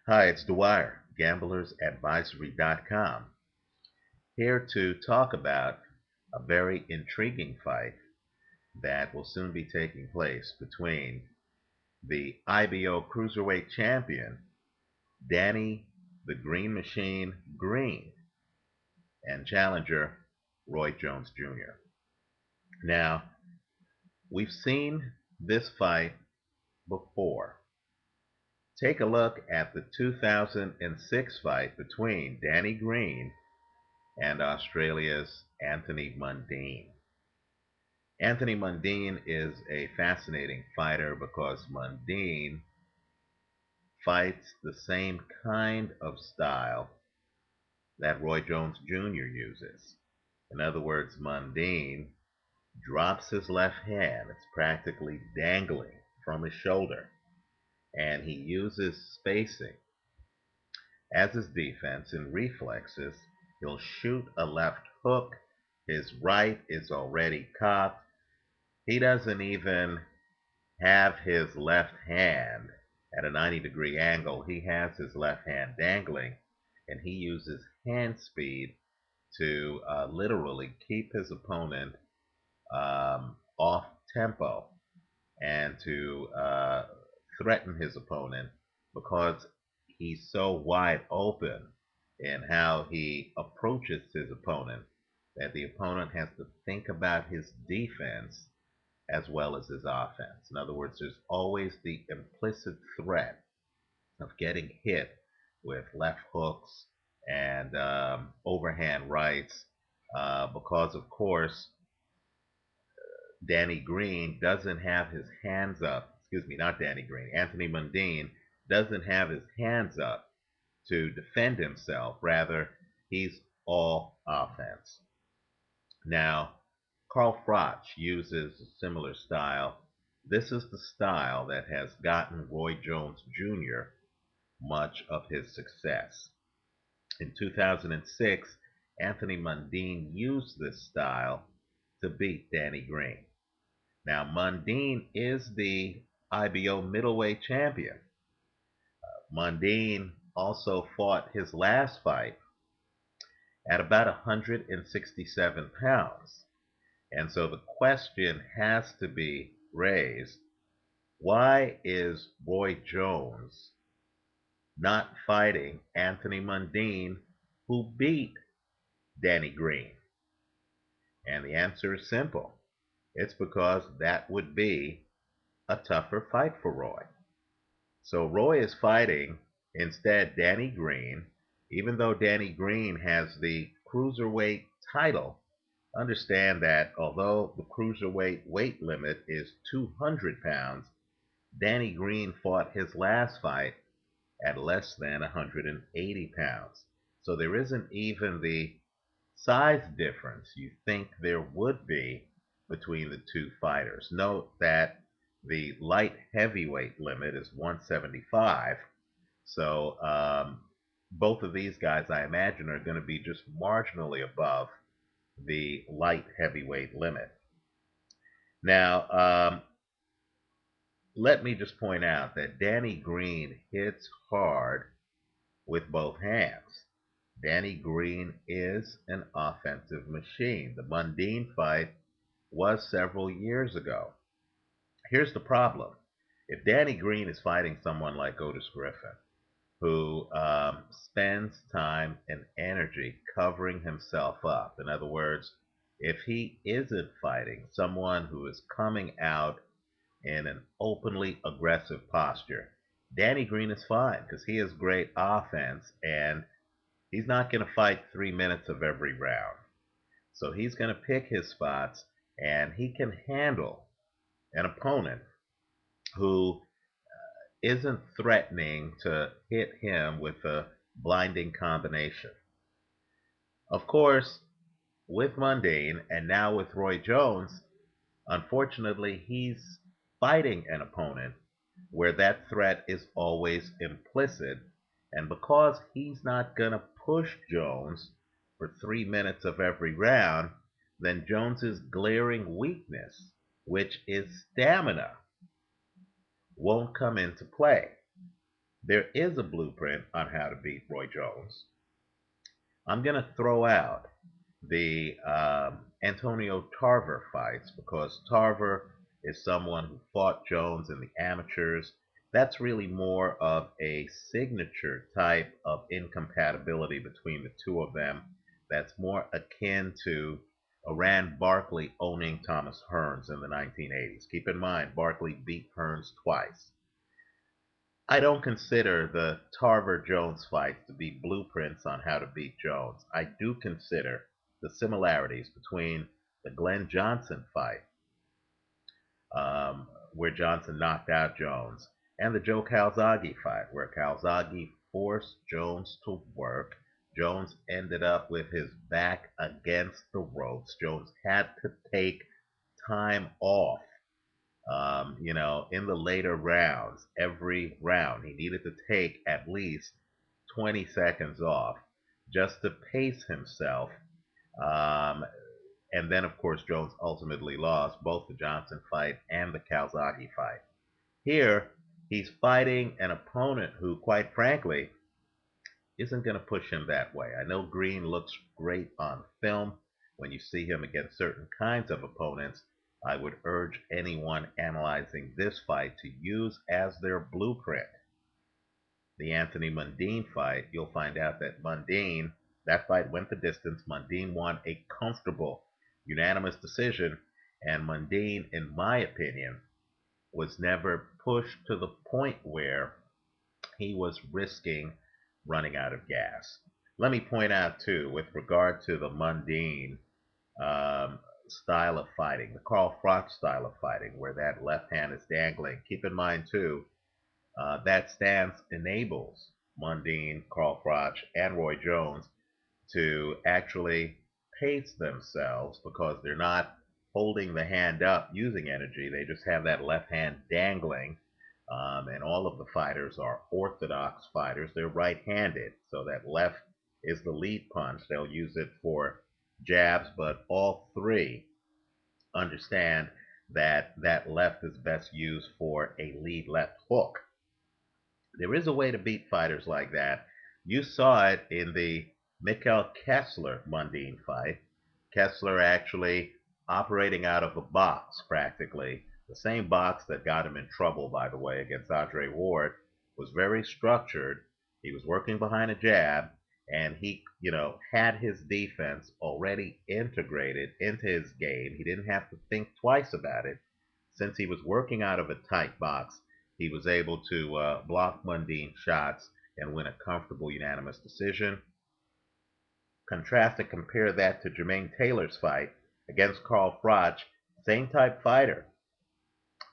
Hi, it's Dwyer, gamblersadvisory.com, here to talk about a very intriguing fight that will soon be taking place between the IBO Cruiserweight Champion, Danny the Green Machine Green, and challenger Roy Jones Jr. Now, we've seen this fight before. Take a look at the 2006 fight between Danny Green and Australia's Anthony Mundine. Anthony Mundine is a fascinating fighter because Mundine fights the same kind of style that Roy Jones Jr. uses. In other words, Mundine drops his left hand, it's practically dangling from his shoulder, and he uses spacing as his defense and reflexes. He'll shoot a left hook, his right is already cocked. He doesn't even have his left hand at a 90-degree angle. He has his left hand dangling, and he uses hand speed to literally keep his opponent off tempo and to threaten his opponent because he's so wide open in how he approaches his opponent that the opponent has to think about his defense as well as his offense. In other words, there's always the implicit threat of getting hit with left hooks and overhand rights because, of course, Danny Green doesn't have his hands up. Excuse me, not Danny Green. Anthony Mundine doesn't have his hands up to defend himself. Rather, he's all offense. Now, Carl Froch uses a similar style. This is the style that has gotten Roy Jones Jr. much of his success. In 2006, Anthony Mundine used this style to beat Danny Green. Now, Mundine is the IBO middleweight champion. Mundine also fought his last fight at about 167 pounds. And so the question has to be raised, why is Roy Jones not fighting Anthony Mundine, who beat Danny Green? And the answer is simple. It's because that would be a tougher fight for Roy. So Roy is fighting instead Danny Green, even though Danny Green has the cruiserweight title. Understand that although the cruiserweight weight limit is 200 pounds, Danny Green fought his last fight at less than 180 pounds. So there isn't even the size difference you think there would be between the two fighters. Note that the light heavyweight limit is 175. So both of these guys, I imagine, are going to be just marginally above the light heavyweight limit. Now, let me just point out that Danny Green hits hard with both hands. Danny Green is an offensive machine. The Mundine fight was several years ago. Here's the problem. If Danny Green is fighting someone like Otis Griffin, who spends time and energy covering himself up, in other words, if he isn't fighting someone who is coming out in an openly aggressive posture, Danny Green is fine because he has great offense and he's not going to fight 3 minutes of every round. So he's going to pick his spots and he can handle an opponent who isn't threatening to hit him with a blinding combination. Of course, with Mundine and now with Roy Jones, unfortunately, he's fighting an opponent where that threat is always implicit. And because he's not going to push Jones for 3 minutes of every round, then Jones's glaring weakness, which is stamina, won't come into play. There is a blueprint on how to beat Roy Jones. I'm going to throw out the Antonio Tarver fights because Tarver is someone who fought Jones in the amateurs. That's really more of a signature type of incompatibility between the two of them. That's more akin to Iran Barkley owning Thomas Hearns in the 1980s. Keep in mind, Barkley beat Hearns twice. I don't consider the Tarver Jones fights to be blueprints on how to beat Jones. I do consider the similarities between the Glenn Johnson fight, where Johnson knocked out Jones, and the Joe Calzaghe fight, where Calzaghe forced Jones to work. Jones ended up with his back against the ropes. Jones had to take time off in the later rounds, every round, he needed to take at least 20 seconds off just to pace himself. Um, and then, of course, Jones ultimately lost both the Johnson fight and the Calzaghe fight. Here, he's fighting an opponent who, quite frankly, isn't going to push him that way. I know Green looks great on film when you see him against certain kinds of opponents. I would urge anyone analyzing this fight to use as their blueprint the Anthony Mundine fight. You'll find out that Mundine, that fight went the distance. Mundine won a comfortable unanimous decision, and Mundine, in my opinion, was never pushed to the point where he was risking running out of gas. Let me point out, too, with regard to the Mundine style of fighting, the Carl Froch style of fighting, where that left hand is dangling. Keep in mind, too, that stance enables Mundine, Carl Froch, and Roy Jones to actually pace themselves because they're not holding the hand up using energy. They just have that left hand dangling. And all of the fighters are orthodox fighters. They're right-handed, so that left is the lead punch. They'll use it for jabs, but all three understand that that left is best used for a lead left hook. There is a way to beat fighters like that. You saw it in the Mikkel Kessler Mundine fight. Kessler actually operating out of a box practically. The same box that got him in trouble, by the way, against Andre Ward, was very structured. He was working behind a jab, and he, had his defense already integrated into his game. He didn't have to think twice about it. Since he was working out of a tight box, he was able to block Mundine shots and win a comfortable unanimous decision. Contrast and compare that to Jermaine Taylor's fight against Carl Froch, same type fighter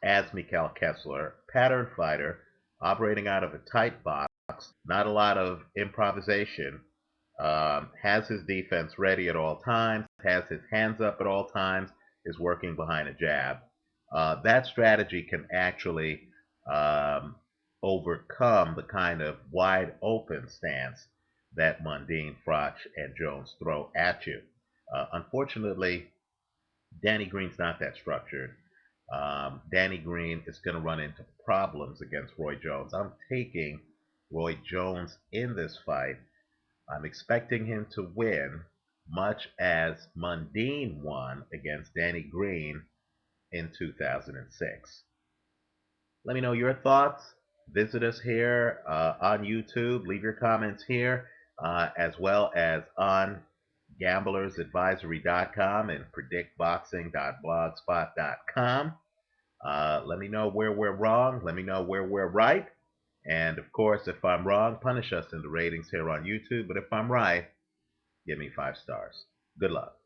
as Mikkel Kessler, pattern fighter, operating out of a tight box, not a lot of improvisation, has his defense ready at all times, has his hands up at all times, is working behind a jab. That strategy can actually um, overcome the kind of wide open stance that Mundine, Froch, and Jones throw at you. Unfortunately, Danny Green's not that structured. Danny Green is going to run into problems against Roy Jones. I'm taking Roy Jones in this fight. I'm expecting him to win, much as Mundine won against Danny Green in 2006. Let me know your thoughts. Visit us here on YouTube. Leave your comments here, as well as on gamblersadvisory.com and predictboxing.blogspot.com. Let me know where we're wrong. Let me know where we're right. And of course, if I'm wrong, punish us in the ratings here on YouTube. But if I'm right, give me 5 stars. Good luck.